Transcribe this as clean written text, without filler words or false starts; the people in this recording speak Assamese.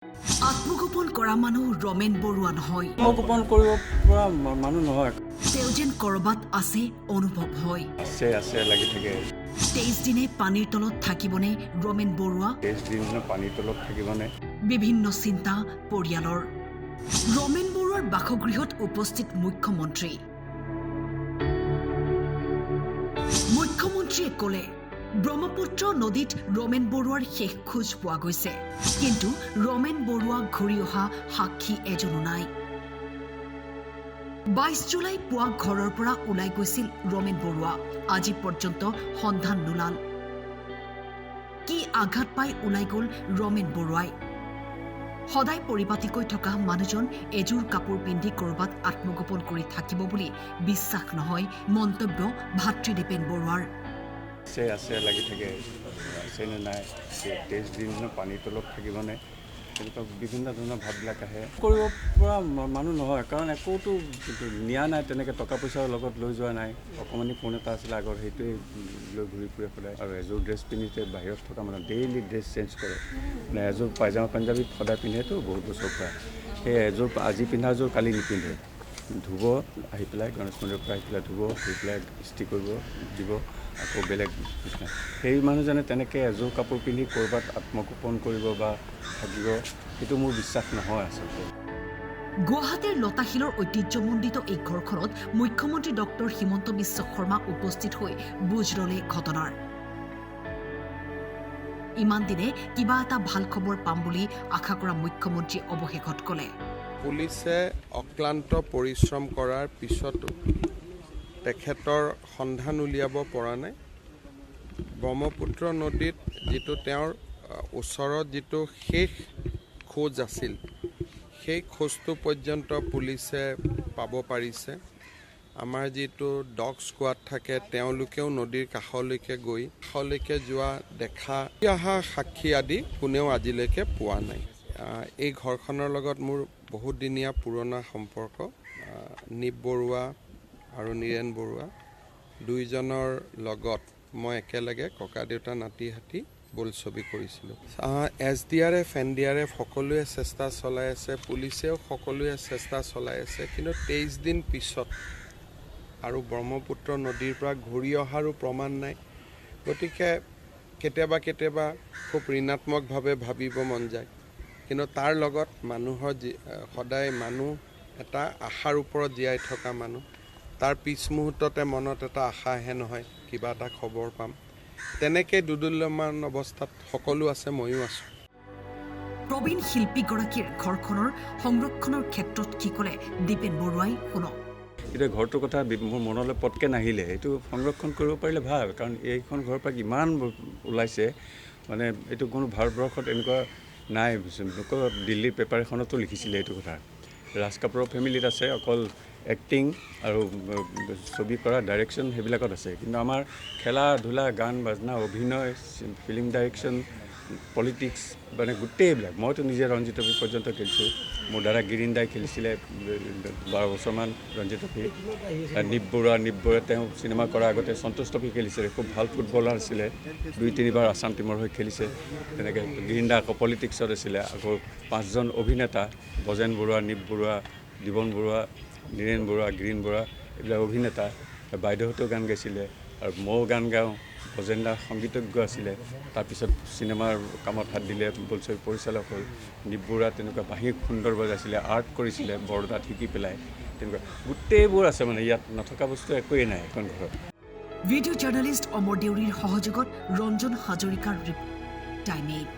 আত্মগোপন কৰা মানুহ ৰমেন বৰুৱা নহয়। আত্মগোপন কৰিব পৰা মানুহ নহয়। তেওঁ যেন কৰবাত আছে অনুভৱ হয়। আছে লাগি থাকে। 23 দিনে পানীৰ তলত থাকিবনে ৰমেন বৰুৱা? 23 দিন পানীৰ তলত থাকিবনে? বিভিন্ন চিন্তা পৰিয়ালৰ। ৰমেন বৰুৱাৰ বাসগৃহত উপস্থিত মুখ্যমন্ত্ৰী। মুখ্যমন্ত্ৰীয়ে ক'লে ব্ৰহ্মপুত্ৰ নদীত ৰমেন বৰুৱাৰ শেষ খোজ পোৱা গৈছে, কিন্তু ৰমেন বৰুৱা ঘূৰি অহা সাক্ষী এজনো নাই। 22 জুলাই পুৱা ঘৰৰ পৰা ওলাই গৈছিল ৰমেন বৰুৱা। আজি পৰ্যন্ত সন্ধান নোলাল। কি আঘাত পাই ওলাই গ'ল ৰমেন বৰুৱাই? সদায় পৰিপাটিকৈ থকা মানুহজন এযোৰ কাপোৰ পিন্ধি ক'ৰবাত আত্মগোপন কৰি থাকিব বুলি বিশ্বাস নহয়, মন্তব্য ভাতৃদীপেন বৰুৱাৰ। আছে লাগি থাকে। আছে নে নাই? 23 দিন পানীৰ তলত থাকিবনে? তেনেকুৱা বিভিন্ন ধৰণৰ ভাৱবিলাক আহে। কৰিব পৰা মানুহ নহয়, কাৰণ একোতো নিয়া নাই, তেনেকৈ টকা পইচাৰ লগত লৈ যোৱা নাই। অকণমানি ফোন এটা আছিলে আগৰ, সেইটোৱে লৈ ঘূৰি ফুৰে সদায়। আৰু এযোৰ ড্ৰেছ পিন্ধিতে বাহিৰত থকা মানুহ ডেইলি ড্ৰেছ চেঞ্জ কৰে। মানে এযোৰ পাইজামা পাঞ্জাবী সদায় পিন্ধেতো বহুত বছৰ পৰা। সেই এযোৰ আজি পিন্ধাযোৰ কালি নিপিন্ধে। ধুব আহি পেলাই গণেশ মন্দিৰৰ পৰা আহি পেলাই ধুব, ধুই পেলাই ইস্ত্ৰি কৰিব দিব, আকৌ বেলেগ নিচিনা। সেই মানুহজনে তেনেকৈ এযোৰ কাপোৰ পিন্ধি ক'ৰবাত আত্মগোপন কৰিব বা থাকিব, সেইটো মোৰ বিশ্বাস নহয় আচলতে। গুৱাহাটীৰ লতাশিলৰ ঐতিহ্যমণ্ডিত এই ঘৰখনত মুখ্যমন্ত্ৰী ডক্টৰ হিমন্ত বিশ্ব শৰ্মা উপস্থিত হৈ বুজ ল'লে ঘটনাৰ। ইমান দিনে কিবা এটা ভাল খবৰ পাম বুলি আশা কৰা মুখ্যমন্ত্ৰীয়ে অৱশেষত ক'লে পুলিচে অক্লান্ত পৰিশ্ৰম কৰাৰ পিছতো তেখেতৰ সন্ধান উলিয়াব পৰা নাই। ব্ৰহ্মপুত্ৰ নদীত যিটো তেওঁৰ ওচৰত যিটো শেষ খোজ আছিল, সেই খোজটো পৰ্যন্ত পুলিচে পাব পাৰিছে। আমাৰ যিটো ডগ স্কোৱাড থাকে, তেওঁলোকেও নদীৰ কাষলৈকে গৈ কাষলৈকে যোৱা দেখা অহা সাক্ষী আদি কোনেও আজিলৈকে পোৱা নাই। এই ঘৰখনৰ লগত মোৰ বহুতদিনীয়া পুৰণা সম্পৰ্ক। নিপ বৰুৱা আৰু নীৰেণ বৰুৱা দুইজনৰ লগত মই একেলগে ককা দেউতা নাতি হাতী বোলছবি কৰিছিলোঁ। SDRF NDRF সকলোৱে চেষ্টা চলাই আছে, পুলিচেও সকলোৱে চেষ্টা চলাই আছে, কিন্তু 23 দিন পিছত আৰু ব্ৰহ্মপুত্ৰ নদীৰ পৰা ঘূৰি অহাৰো প্ৰমাণ নাই। গতিকে কেতিয়াবা খুব ঋণাত্মকভাৱে ভাবিব মন যায়, কিন্তু তাৰ লগত মানুহৰ সদায় মানুহ এটা আশাৰ ওপৰত জীয়াই থকা মানুহ, তাৰ পিছ মুহূৰ্ততে মনত এটা আশা আহে নহয়, কিবা এটা খবৰ পাম। তেনেকৈ দুদুল্যমান অৱস্থাত সকলো আছে, ময়ো আছোঁ। প্ৰবীণ শিল্পীগৰাকীৰ ঘৰখনৰ সংৰক্ষণৰ ক্ষেত্ৰত কি ক'লে দীপেন বৰুৱাই শুনক। এতিয়া ঘৰটোৰ কথা মোৰ মনলৈ পটকৈ নাহিলে। এইটো সংৰক্ষণ কৰিব পাৰিলে ভাল, কাৰণ এইখন ঘৰৰ পৰা কিমান ওলাইছে, মানে এইটো কোনো ভাৰতবৰ্ষত এনেকুৱা নাই। দিল্লীৰ পেপাৰ এখনতো লিখিছিলে এইটো কথা। ৰাজ কাপুৰৰ ফেমিলিত আছে, অকল এক্টিং আৰু ছবি কৰা ডাইৰেকশ্যন সেইবিলাকত আছে, কিন্তু আমাৰ খেলা ধূলা গান বাজনা অভিনয় ফিল্ম ডাইৰেকশ্যন পলিটিক্স মানে গোটেইবিলাক। মইতো নিজে ৰঞ্জি ট্ৰফি পৰ্যন্ত খেলিছোঁ। মোৰ দাদা গিৰীন দাই খেলিছিলে 12 বছৰমান ৰঞ্জি ট্ৰফি। নিপ বৰুৱা তেওঁ চিনেমা কৰাৰ আগতে সন্তোষ ট্ৰফি খেলিছিলে, খুব ভাল ফুটবলাৰ আছিলে, 2-3 বাৰ আছাম টীমৰ হৈ খেলিছে। তেনেকৈ গিৰীন দা আকৌ পলিটিক্সত আছিলে। আকৌ 5জন অভিনেতা, বজেন বৰুৱা, নিপ বৰুৱা, দিবন বৰুৱা, নীৰেণ বৰুৱা, গিৰীন বৰুৱা, এইবিলাক অভিনেতা। বাইদেউহঁতেও গান গাইছিলে আৰু ময়ো গান গাওঁ। বজেন দা সংগীতজ্ঞ আছিলে, তাৰপিছত চিনেমাৰ কামত হাত দিলে, বোলছবি পৰিচালক হ'ল। নিপ বৰুৱা তেনেকুৱা বাঁহী সুন্দৰ বজাইছিলে, আৰ্ট কৰিছিলে বৰদাত শিকি পেলাই। তেনেকুৱা গোটেইবোৰ আছে, মানে ইয়াত নথকা বস্তু একোৱেই নাই এখন ঘৰত। ভিডিঅ' জাৰ্নেলিষ্ট অমৰ দেউৰীৰ সহযোগত ৰঞ্জন হাজৰিকাৰ টাইম 8।